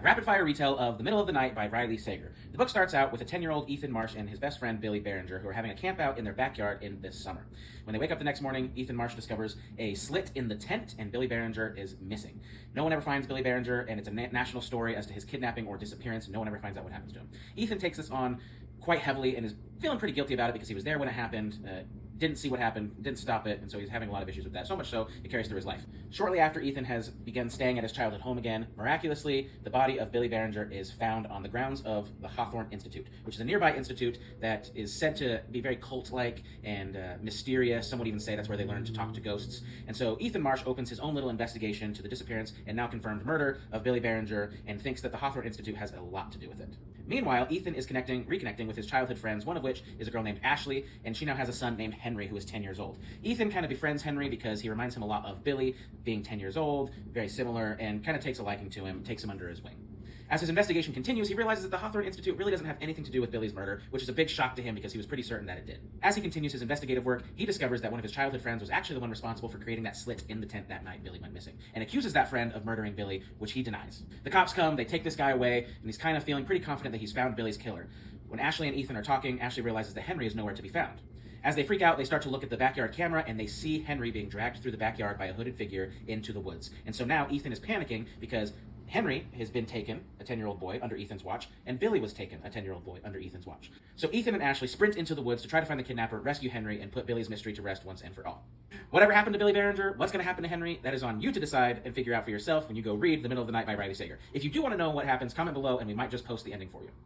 Rapid fire retell of The Middle of the Night by Riley Sager. The book starts out with a 10-year-old Ethan Marsh and his best friend Billy Barringer, who are having a camp out in their backyard in this summer. When they wake up the next morning, Ethan Marsh discovers a slit in the tent and Billy Barringer is missing. No one ever finds Billy Barringer, and it's a national story as to his kidnapping or disappearance. No one ever finds out what happens to him. Ethan takes this on quite heavily and is feeling pretty guilty about it because he was there when it happened, didn't see what happened, didn't stop it, and so he's having a lot of issues with that, so much so it carries through his life. Shortly after Ethan has begun staying at his childhood home again, miraculously, the body of Billy Barringer is found on the grounds of the Hawthorne Institute, which is a nearby institute that is said to be very cult-like and mysterious. Some would even say that's where they learn to talk to ghosts. And so Ethan Marsh opens his own little investigation to the disappearance and now confirmed murder of Billy Barringer and thinks that the Hawthorne Institute has a lot to do with it. Meanwhile, Ethan is reconnecting with his childhood friends, one of which is a girl named Ashley, and she now has a son named Henry, who is 10 years old. Ethan kind of befriends Henry because he reminds him a lot of Billy, being 10 years old, very similar, and kind of takes a liking to him, takes him under his wing. As his investigation continues, he realizes that the Hawthorne Institute really doesn't have anything to do with Billy's murder, which is a big shock to him because he was pretty certain that it did. As he continues his investigative work, he discovers that one of his childhood friends was actually the one responsible for creating that slit in the tent that night Billy went missing, and accuses that friend of murdering Billy, which he denies. The cops come, they take this guy away, and he's kind of feeling pretty confident that he's found Billy's killer. When Ashley and Ethan are talking, Ashley realizes that Henry is nowhere to be found. As they freak out, they start to look at the backyard camera, and they see Henry being dragged through the backyard by a hooded figure into the woods. And so now Ethan is panicking because Henry has been taken, a 10-year-old boy, under Ethan's watch, and Billy was taken, a 10-year-old boy, under Ethan's watch. So Ethan and Ashley sprint into the woods to try to find the kidnapper, rescue Henry, and put Billy's mystery to rest once and for all. Whatever happened to Billy Barringer, what's going to happen to Henry, that is on you to decide and figure out for yourself when you go read The Middle of the Night by Riley Sager. If you do want to know what happens, comment below, and we might just post the ending for you.